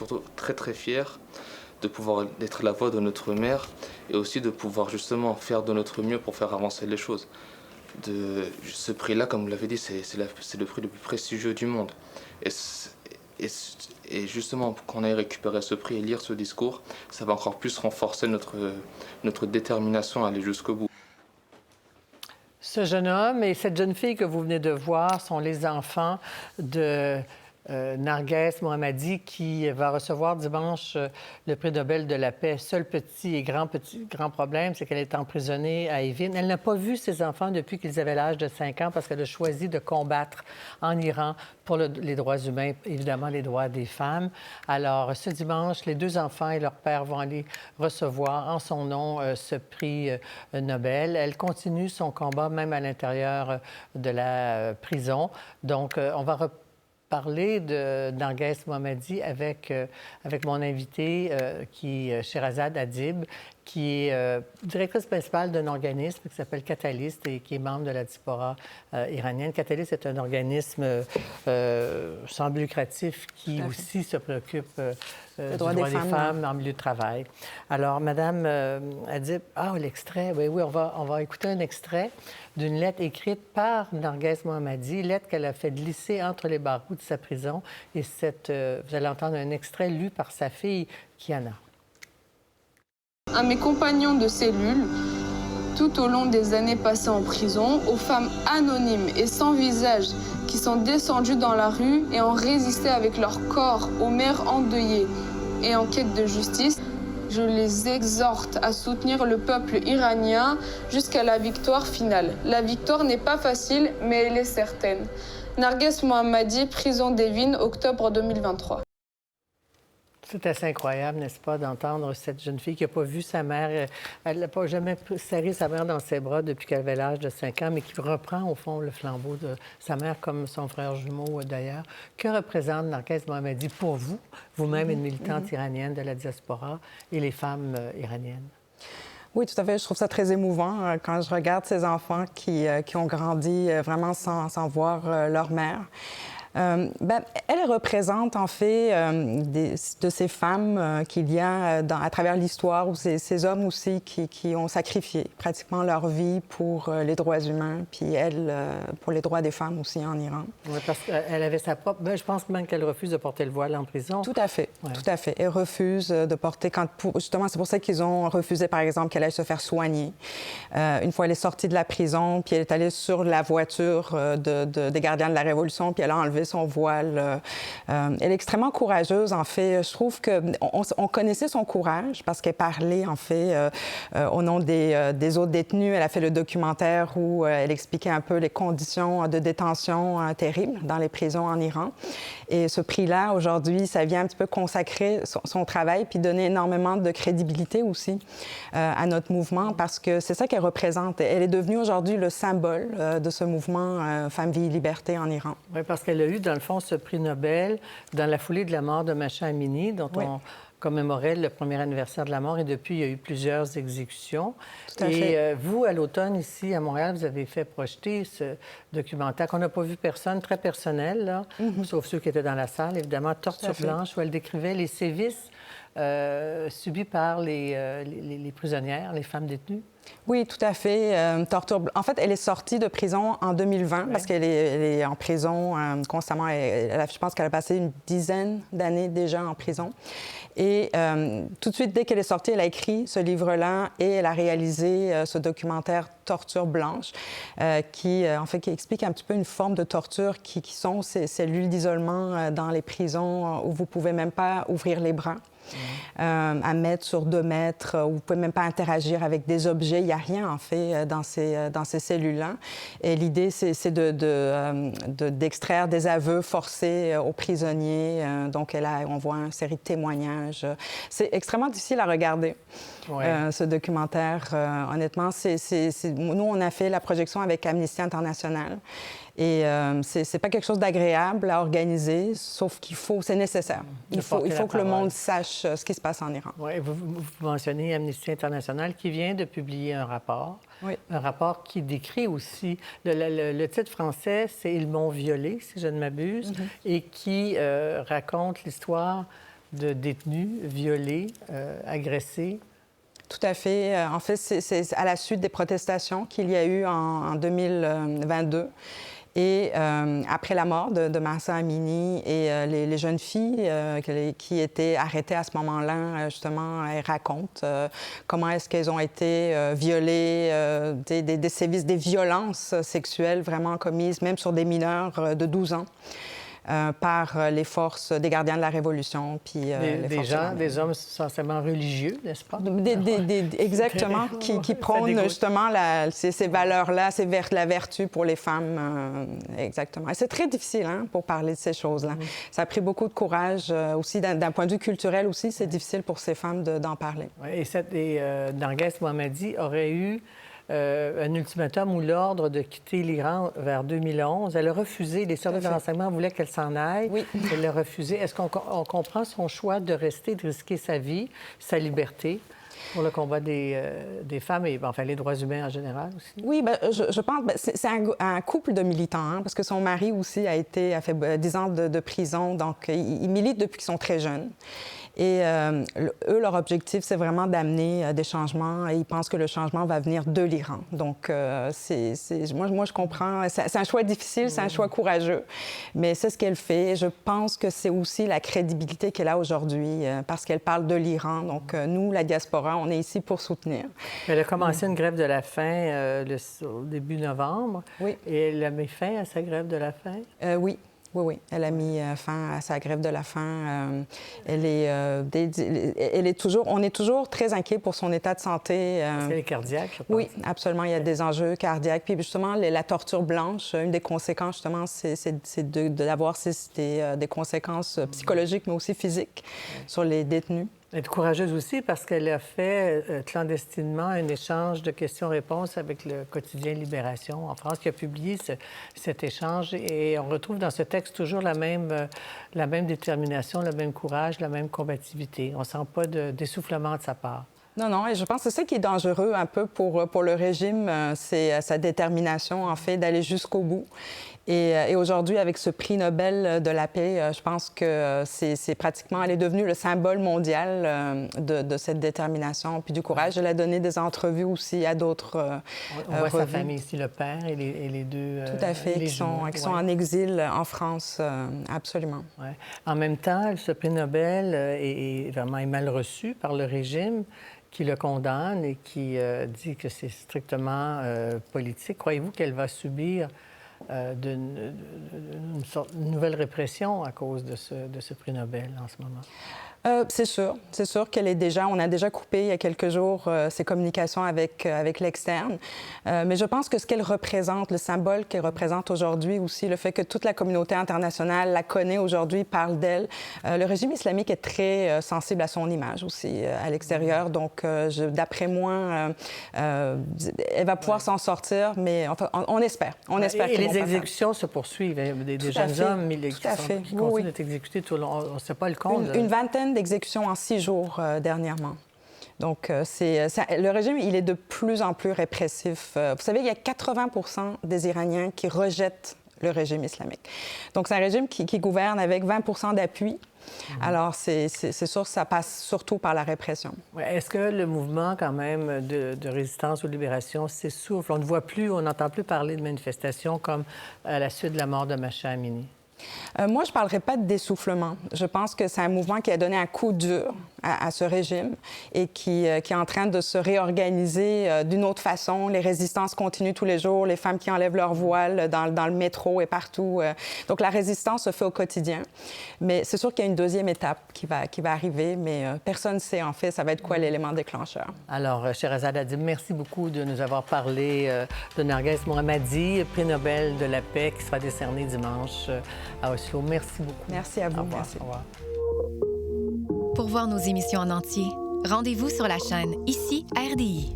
surtout très très fier de pouvoir être la voix de notre mère et aussi de pouvoir justement faire de notre mieux pour faire avancer les choses. Ce prix-là, comme vous l'avez dit, c'est le prix le plus prestigieux du monde. Et, et, et justement, quand on ait récupéré ce prix et lire ce discours, ça va encore plus renforcer notre détermination à aller jusqu'au bout. Ce jeune homme et cette jeune fille que vous venez de voir sont les enfants de Narges Mohammadi qui va recevoir dimanche le prix Nobel de la paix. Seul grand problème, c'est qu'elle est emprisonnée à Evin. Elle n'a pas vu ses enfants depuis qu'ils avaient l'âge de 5 ans parce qu'elle a choisi de combattre en Iran pour les droits humains, évidemment les droits des femmes. Alors, ce dimanche, les 2 enfants et leur père vont aller recevoir en son nom ce prix Nobel. Elle continue son combat même à l'intérieur de la prison. Donc, on va parler de Narges Mohammadi avec mon invité, qui est Sherazade Adib, qui est directrice principale d'un organisme qui s'appelle Catalyst et qui est membre de la diaspora iranienne. Catalyst est un organisme sans but lucratif qui aussi se préoccupe du droit des femmes en milieu de travail. Alors, Madame Adib, l'extrait, oui, on va écouter un extrait d'une lettre écrite par Narges Mohammadi, lettre qu'elle a fait glisser entre les barreaux de sa prison. Et vous allez entendre un extrait lu par sa fille, Kiana. À mes compagnons de cellule, tout au long des années passées en prison, aux femmes anonymes et sans visage qui sont descendues dans la rue et ont résisté avec leur corps aux mères endeuillées et en quête de justice, je les exhorte à soutenir le peuple iranien jusqu'à la victoire finale. La victoire n'est pas facile, mais elle est certaine. Narges Mohammadi, prison d'Evin, octobre 2023. C'est assez incroyable, n'est-ce pas, d'entendre cette jeune fille qui n'a pas vu sa mère. Elle n'a pas jamais serré sa mère dans ses bras depuis qu'elle avait l'âge de 5 ans, mais qui reprend, au fond, le flambeau de sa mère, comme son frère jumeau, d'ailleurs. Que représente Narges Mohammadi pour vous, vous-même une militante iranienne de la diaspora, et les femmes iraniennes? Oui, tout à fait. Je trouve ça très émouvant quand je regarde ces enfants qui ont grandi vraiment sans voir leur mère. Elle représente en fait de ces femmes qu'il y a à travers l'histoire, ou ces hommes aussi qui ont sacrifié pratiquement leur vie pour les droits humains, puis elle, pour les droits des femmes aussi en Iran. Oui, parce qu'elle avait sa propre... je pense même qu'elle refuse de porter le voile en prison. Tout à fait, tout à fait. Elle refuse de porter... Justement, c'est pour ça qu'ils ont refusé, par exemple, qu'elle aille se faire soigner. Une fois elle est sortie de la prison, puis elle est allée sur la voiture des gardiens de la Révolution, puis elle a enlevé son voile. Elle est extrêmement courageuse, en fait. Je trouve qu'on connaissait son courage parce qu'elle parlait, en fait, au nom des autres détenus. Elle a fait le documentaire où elle expliquait un peu les conditions de détention terribles dans les prisons en Iran. Et ce prix-là, aujourd'hui, ça vient un petit peu consacrer son travail puis donner énormément de crédibilité aussi à notre mouvement parce que c'est ça qu'elle représente. Elle est devenue aujourd'hui le symbole de ce mouvement Femmes, Vie, Liberté en Iran. Oui, parce qu'elle a eu, dans le fond, ce prix Nobel dans la foulée de la mort de Mahsa Amini, dont on commémorait le premier anniversaire de la mort, et depuis, il y a eu plusieurs exécutions. Tout à fait. Vous, à l'automne, ici, à Montréal, vous avez fait projeter ce documentaire qu'on n'a pas vu personne, très personnel, là, sauf ceux qui étaient dans la salle, évidemment, Torture blanche, où elle décrivait les sévices subis par les prisonnières, les femmes détenues. Oui, tout à fait. En fait, elle est sortie de prison en 2020 parce qu'elle est en prison constamment. Je pense qu'elle a passé une dizaine d'années déjà en prison. Et tout de suite, dès qu'elle est sortie, elle a écrit ce livre-là et elle a réalisé ce documentaire Torture blanche qui explique un petit peu une forme de torture qui sont ces cellules d'isolement dans les prisons où vous ne pouvez même pas ouvrir les bras. À mètre sur 2 mètres, où vous ne pouvez même pas interagir avec des objets. Il n'y a rien, en fait, dans ces cellules-là. Et l'idée, c'est d'extraire des aveux forcés aux prisonniers. Donc, on voit une série de témoignages. C'est extrêmement difficile à regarder, ce documentaire. Honnêtement, nous, on a fait la projection avec Amnesty International. Et c'est pas quelque chose d'agréable à organiser, sauf c'est nécessaire. Il faut que le monde sache ce qui se passe en Iran. Oui, vous mentionnez Amnesty International qui vient de publier un rapport. Oui. Un rapport qui décrit aussi... Le titre français, c'est « Ils m'ont violée », si je ne m'abuse, et qui raconte l'histoire de détenus violés, agressés. Tout à fait. En fait, c'est à la suite des protestations qu'il y a eu en 2022. Et après la mort de Mahsa Amini et les jeunes filles qui étaient arrêtées à ce moment-là, justement, elles racontent comment est-ce qu'elles ont été violées, des sévices, des violences sexuelles vraiment commises, même sur des mineurs de 12 ans. Par les forces des gardiens de la Révolution. Puis, des hommes censément religieux, n'est-ce pas? Exactement, qui prônent justement ces valeurs-là, la vertu pour les femmes. Exactement. Et c'est très difficile pour parler de ces choses-là. Ça a pris beaucoup de courage. Aussi, d'un point de vue culturel aussi, c'est difficile pour ces femmes d'en parler. Et Narges Mohammadi aurait eu un ultimatum ou l'ordre de quitter l'Iran vers 2011. Elle a refusé. Les services de renseignement voulaient qu'elle s'en aille. Oui. Elle l'a refusé. Est-ce qu'on comprend son choix de rester, de risquer sa vie, sa liberté pour le combat des femmes et enfin les droits humains en général aussi? Oui, bien, je pense que c'est un couple de militants, parce que son mari aussi a fait 10 ans de prison, donc ils militent depuis qu'ils sont très jeunes. Et eux, leur objectif, c'est vraiment d'amener des changements et ils pensent que le changement va venir de l'Iran. Donc, moi, je comprends. C'est un choix difficile, c'est un choix courageux, mais c'est ce qu'elle fait. Je pense que c'est aussi la crédibilité qu'elle a aujourd'hui parce qu'elle parle de l'Iran. Donc, nous, la diaspora, on est ici pour soutenir. Elle a commencé une grève de la faim au début novembre. Oui. Et elle a mis fin à sa grève de la faim? Oui. Oui. Elle a mis fin à sa grève de la faim. On est toujours très inquiets pour son état de santé. Parce qu'elle est cardiaque, je pense. Oui, absolument. Il y a des enjeux cardiaques. Puis justement, la torture blanche, une des conséquences, justement, c'est d'avoir des conséquences psychologiques, mais aussi physiques sur les détenus. Elle est courageuse aussi parce qu'elle a fait clandestinement un échange de questions-réponses avec le quotidien Libération en France, qui a publié cet échange. Et on retrouve dans ce texte toujours la même détermination, le même courage, la même combativité. On ne sent pas d'essoufflement de sa part. Non, et je pense que c'est ça qui est dangereux un peu pour le régime, c'est sa détermination, en fait, d'aller jusqu'au bout. Et aujourd'hui, avec ce prix Nobel de la paix, je pense que c'est pratiquement... Elle est devenue le symbole mondial de cette détermination puis du courage. Elle a donné des entrevues aussi à d'autres On voit sa famille ici, le père et les deux... Tout à fait, qui sont en exil en France, absolument. Ouais. En même temps, ce prix Nobel est vraiment mal reçu par le régime qui le condamne et qui dit que c'est strictement politique. Croyez-vous qu'elle va subir une nouvelle répression à cause de ce prix Nobel en ce moment? C'est sûr qu'elle est déjà... On a déjà coupé il y a quelques jours ses communications avec l'externe. Mais je pense que ce qu'elle représente, le symbole qu'elle représente aujourd'hui aussi, le fait que toute la communauté internationale la connaît aujourd'hui, parle d'elle. Le régime islamique est très sensible à son image aussi à l'extérieur. Donc, d'après moi, elle va pouvoir s'en sortir, mais enfin, on espère. On espère et les exécutions se poursuivent. Des jeunes hommes qui continuent d'être exécutés tout le long. On ne sait pas le compte. Une vingtaine d'exécutions en 6 jours dernièrement. Donc, le régime, il est de plus en plus répressif. Vous savez, il y a 80 % des Iraniens qui rejettent le régime islamique. Donc, c'est un régime qui gouverne avec 20 % d'appui. Alors, c'est sûr que ça passe surtout par la répression. Est-ce que le mouvement, quand même, de résistance aux libérations s'essouffle? On ne voit plus, on n'entend plus parler de manifestations comme à la suite de la mort de Mahsa Amini. Moi, je ne parlerai pas de d'essoufflement. Je pense que c'est un mouvement qui a donné un coup dur à ce régime et qui est en train de se réorganiser d'une autre façon. Les résistances continuent tous les jours, les femmes qui enlèvent leur voile dans le métro et partout. Donc, la résistance se fait au quotidien. Mais c'est sûr qu'il y a une deuxième étape qui va arriver, mais personne ne sait, en fait, ça va être quoi l'élément déclencheur. Alors, Sherazade Adib, merci beaucoup de nous avoir parlé de Narges Mohammadi, prix Nobel de la paix qui sera décerné dimanche à Oslo. Merci beaucoup. Merci à vous. Au revoir. Merci. Au revoir. Pour voir nos émissions en entier, rendez-vous sur la chaîne Ici RDI.